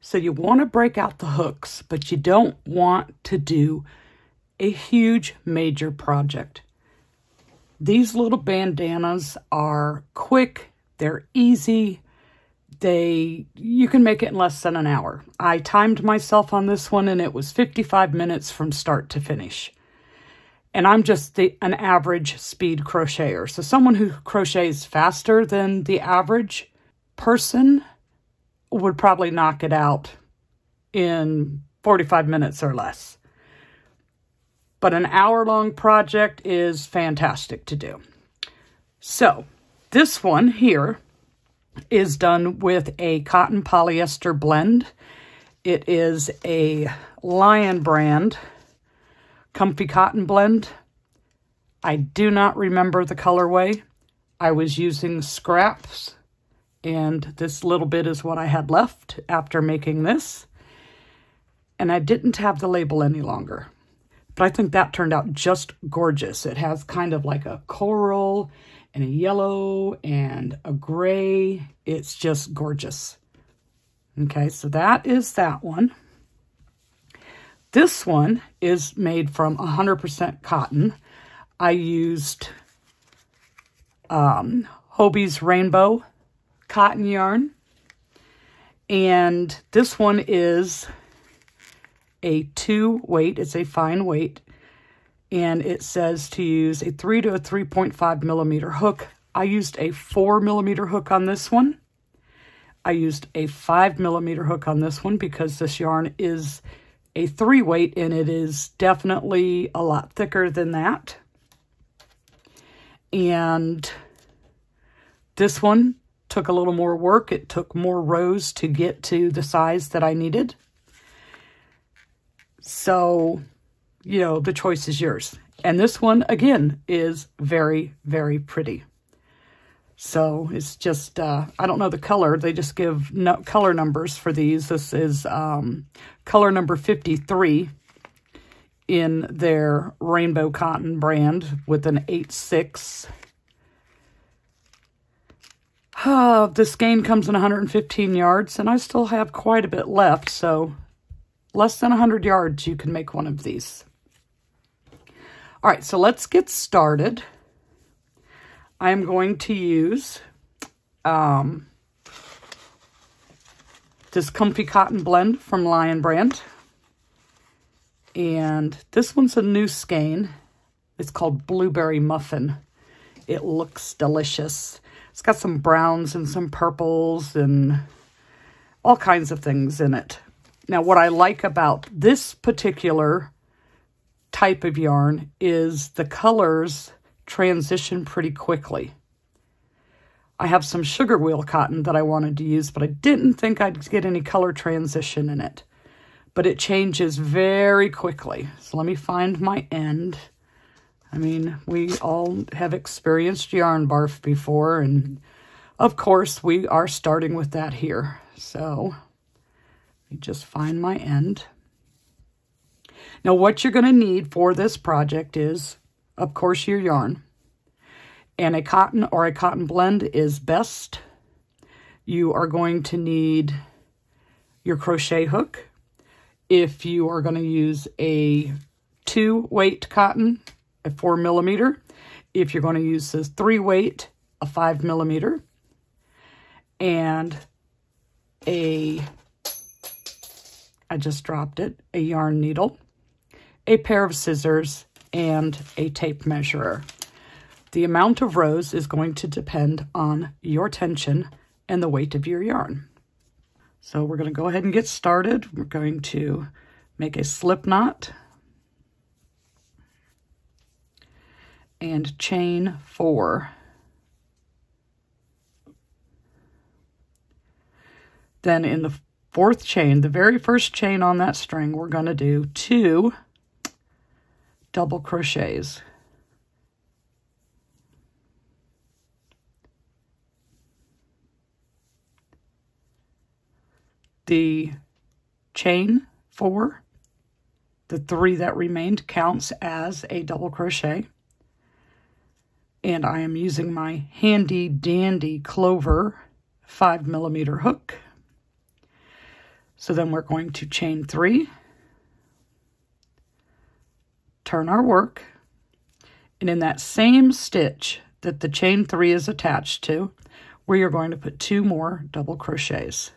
So you want to break out the hooks, but you don't want to do a huge major project. These little bandanas are quick, they're easy, you can make it in less than an hour. I timed myself on this one and it was 55 minutes from start to finish. And I'm just an average speed crocheter. So someone who crochets faster than the average person would probably knock it out in 45 minutes or less. But an hour-long project is fantastic to do. So this one here is done with a cotton polyester blend. It is a Lion brand Comfy Cotton blend. I do not remember the colorway. I was using scraps, and this little bit is what I had left after making this. And I didn't have the label any longer. But I think that turned out just gorgeous. It has kind of like a coral and a yellow and a gray. It's just gorgeous. Okay, so that is that one. This one is made from 100% cotton. I used Hobie's Rainbow cotton yarn. And this one is a 2 weight. It's a fine weight. And it says to use a 3 to a 3.5 millimeter hook. I used a 4 millimeter hook on this one. I used a 5 millimeter hook on this one because this yarn is a 3 weight and it is definitely a lot thicker than that. And this one took a little more work. It took more rows to get to the size that I needed. So, you know, the choice is yours. And this one, again, is very, very pretty. So it's just, I don't know the color. They just give color numbers for these. This is color number 53 in their Rainbow Cotton brand with an 8/6. The skein comes in 115 yards, and I still have quite a bit left, so less than 100 yards, you can make one of these. All right, so let's get started. I am going to use this Comfy Cotton blend from Lion brand. And this one's a new skein. It's called Blueberry Muffin. It looks delicious. It's got some browns and some purples and all kinds of things in it. Now, what I like about this particular type of yarn is the colors transition pretty quickly. I have some sugar wheel cotton that I wanted to use, but I didn't think I'd get any color transition in it. But it changes very quickly. So let me find my end. I mean, we all have experienced yarn barf before, and of course we are starting with that here. So let me just find my end. Now what you're going to need for this project is, of course, your yarn. And a cotton or a cotton blend is best. You are going to need your crochet hook. If you are going to use a 2 weight cotton, a 4 millimeter. If you're going to use this 3 weight, a 5 millimeter. And I just dropped it, a yarn needle, a pair of scissors, and a tape measurer. The amount of rows is going to depend on your tension and the weight of your yarn. So we're going to go ahead and get started. We're going to make a slip knot and chain 4. Then in the 4th chain, the very first chain on that string, we're going to do 2 double crochets. The chain 4, the 3 that remained, counts as a double crochet. And I am using my handy dandy Clover 5 millimeter hook. So then we're going to chain 3, turn our work, and in that same stitch that the chain 3 is attached to, we are going to put 2 more double crochets.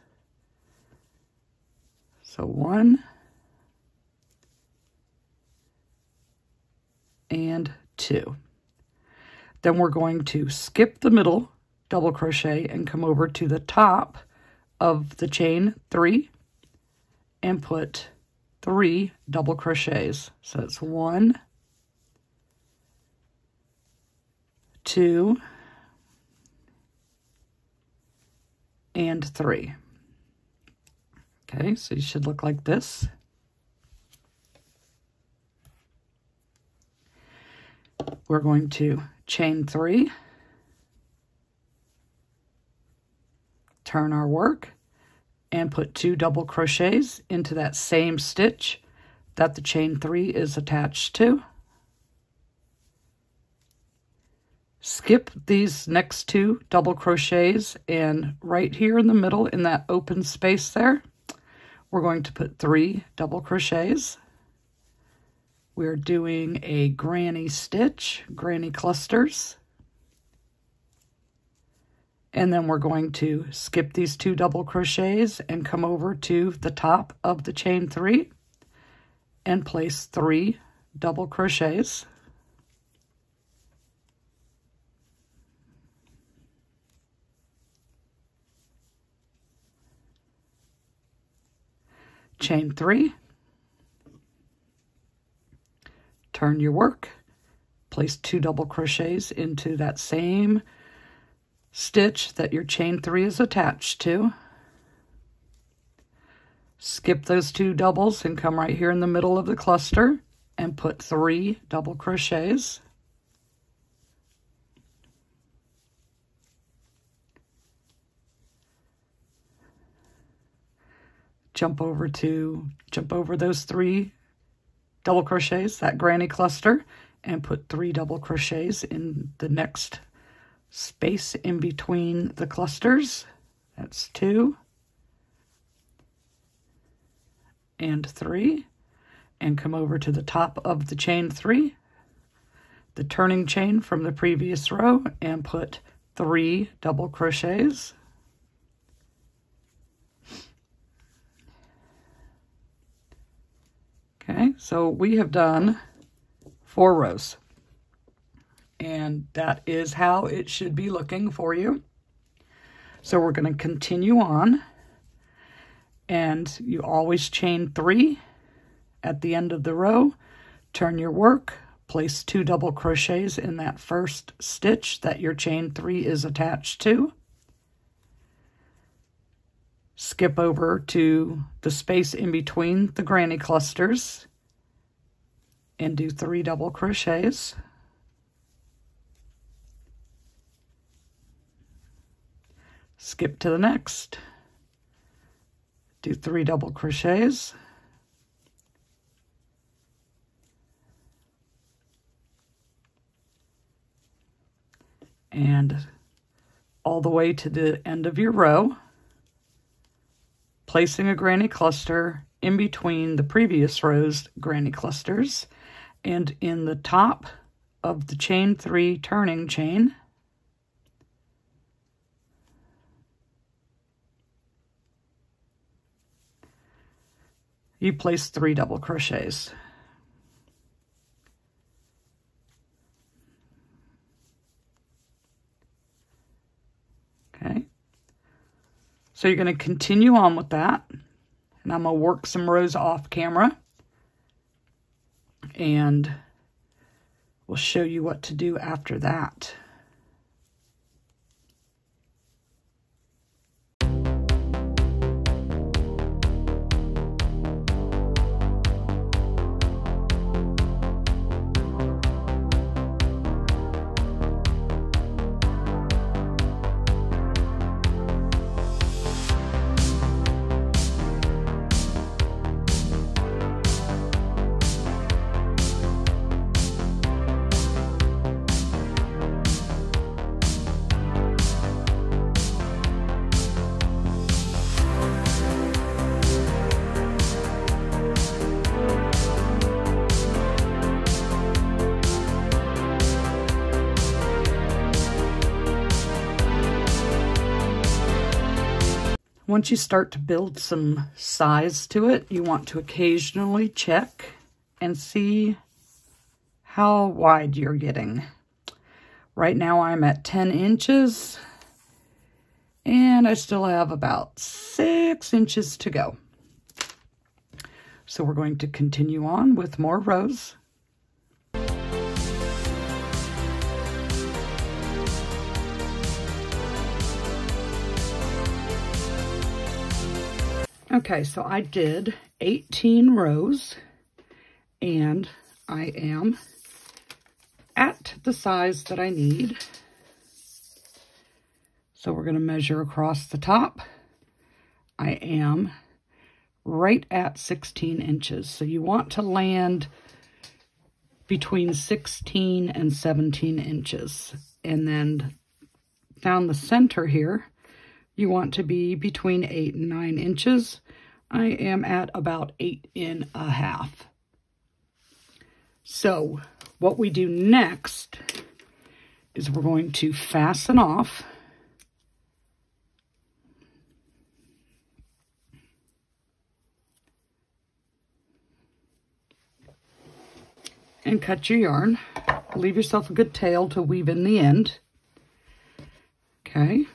So 1 and 2. Then we're going to skip the middle double crochet and come over to the top of the chain 3 and put 3 double crochets. So it's 1, 2, and 3. Okay, so you should look like this. We're going to chain 3, turn our work, and put 2 double crochets into that same stitch that the chain 3 is attached to. Skip these next 2 double crochets, and right here in the middle in that open space there, we're going to put 3 double crochets. We're doing a granny stitch, granny clusters. And then we're going to skip these 2 double crochets and come over to the top of the chain 3 and place 3 double crochets. Chain 3, turn your work, place 2 double crochets into that same stitch that your chain 3 is attached to. Skip those 2 doubles and come right here in the middle of the cluster and put 3 double crochets. Jump over those 3 double crochets, that granny cluster, and put 3 double crochets in the next space in between the clusters. That's 2 and 3, and come over to the top of the chain 3, the turning chain from the previous row, and put 3 double crochets. Okay, so we have done 4 rows. And that is how it should be looking for you. So we're going to continue on, and you always chain 3 at the end of the row, turn your work, place 2 double crochets in that first stitch that your chain 3 is attached to. Skip over to the space in between the granny clusters and do 3 double crochets. Skip to the next, do 3 double crochets, and all the way to the end of your row, placing a granny cluster in between the previous row's granny clusters, and in the top of the chain 3 turning chain, you place 3 double crochets. Okay, so you're going to continue on with that, and I'm going to work some rows off camera, and we'll show you what to do after that. Once you start to build some size to it, you want to occasionally check and see how wide you're getting. Right now I'm at 10 inches and I still have about 6 inches to go. So we're going to continue on with more rows. Okay, so I did 18 rows and I am at the size that I need. So we're going to measure across the top. I am right at 16 inches. So you want to land between 16 and 17 inches. And then down the center here, you want to be between 8 and 9 inches. I am at about 8.5. So what we do next is we're going to fasten off and cut your yarn. Leave yourself a good tail to weave in the end. Okay.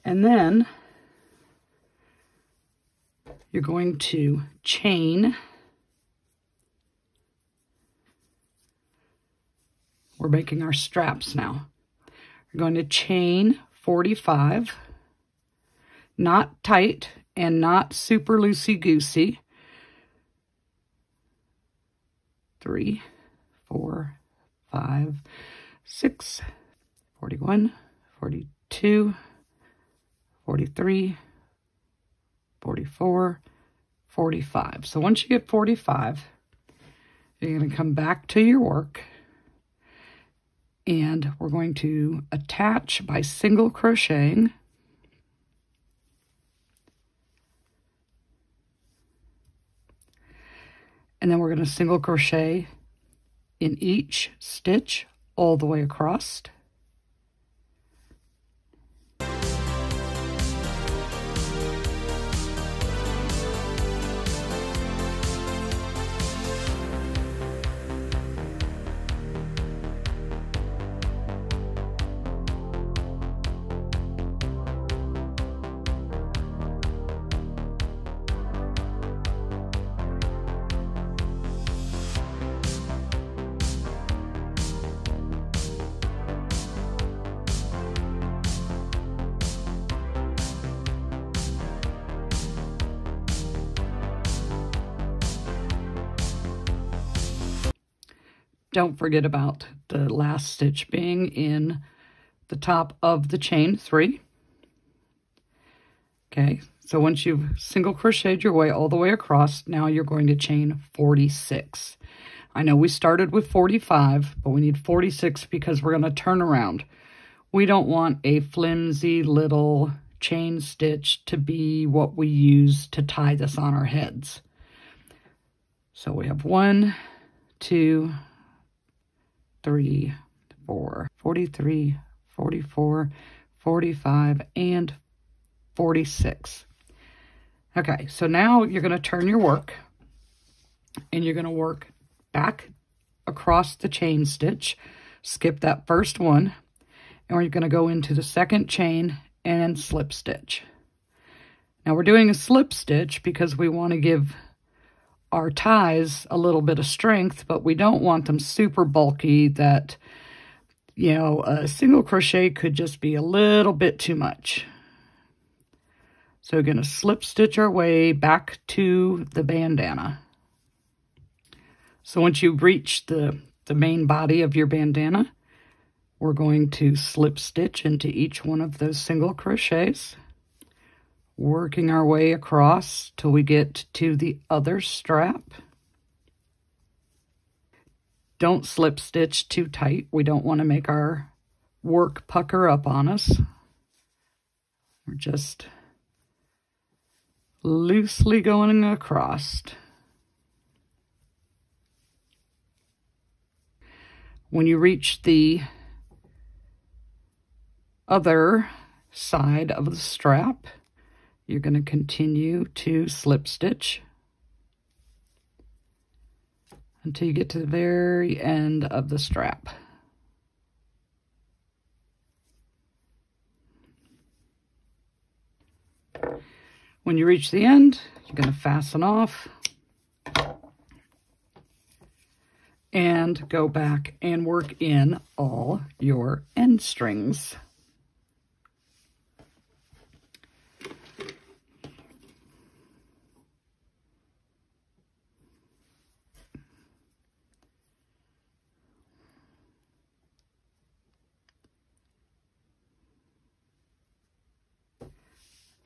And then you're going to chain. We're making our straps now. You're going to chain 45, not tight and not super loosey-goosey. 3, 4, 5, 6, 41, 42, 43, 44, 45. So once you get 45, you're going to come back to your work and we're going to attach by single crocheting. And then we're going to single crochet in each stitch all the way across. Don't forget about the last stitch being in the top of the chain 3. Okay, so once you've single crocheted your way all the way across, now you're going to chain 46. I know we started with 45, but we need 46 because we're going to turn around. We don't want a flimsy little chain stitch to be what we use to tie this on our heads. So we have 1, 2, 3, 4, 43, 44, 45, and 46. Okay, so now you're going to turn your work and you're going to work back across the chain stitch, skip that first one, and we're going to go into the second chain and slip stitch. Now we're doing a slip stitch because we want to give our ties a little bit of strength, but we don't want them super bulky that, you know, a single crochet could just be a little bit too much. So we're going to slip stitch our way back to the bandana. So once you reach the main body of your bandana, we're going to slip stitch into each one of those single crochets, working our way across till we get to the other strap. Don't slip stitch too tight. We don't want to make our work pucker up on us. We're just loosely going across. When you reach the other side of the strap, you're going to continue to slip stitch until you get to the very end of the strap. When you reach the end, you're going to fasten off and go back and work in all your end strings.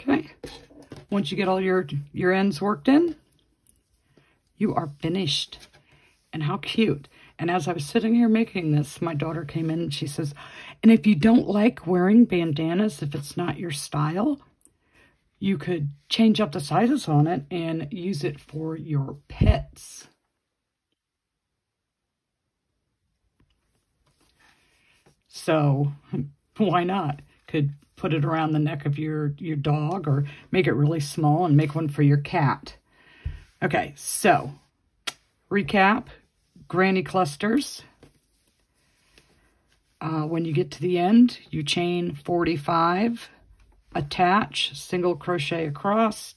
Okay, once you get all your ends worked in, you are finished. And how cute. And as I was sitting here making this, my daughter came in and she says, and if you don't like wearing bandanas, if it's not your style, you could change up the sizes on it and use it for your pets. So why not? Could put it around the neck of your dog, or make it really small and make one for your cat. Okay, so recap, granny clusters. When you get to the end, you chain 45, attach, single crochet across,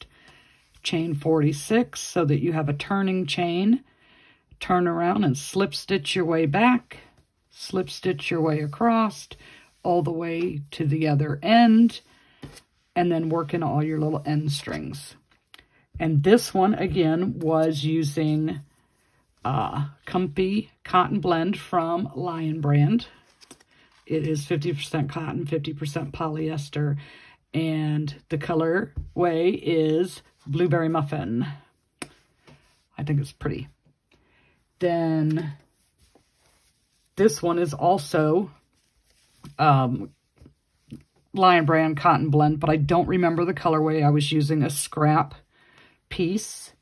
chain 46 so that you have a turning chain, turn around and slip stitch your way back, slip stitch your way across, all the way to the other end, and then work in all your little end strings. And this one, again, was using Comfy Cotton Blend from Lion Brand. It is 50% cotton, 50% polyester, and the color way is Blueberry Muffin. I think it's pretty. Then this one is also Lion Brand Cotton Blend, but I don't remember the colorway. I was using a scrap piece.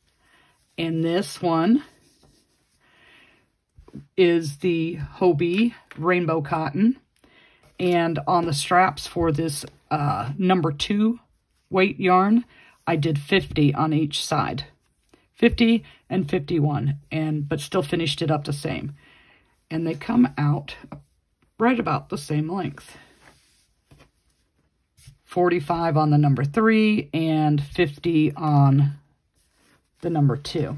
And this one is the Hobie Rainbow Cotton. And on the straps for this number 2 weight yarn, I did 50 on each side. 50 and 51, but still finished it up the same. And they come out right about the same length. 45 on the number 3 and 50 on the number 2.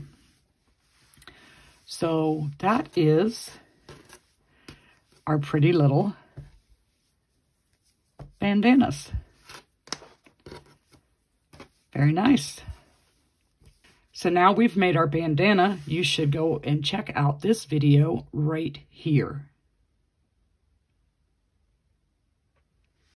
So that is our pretty little bandanas. Very nice. So now we've made our bandana, you should go and check out this video right here.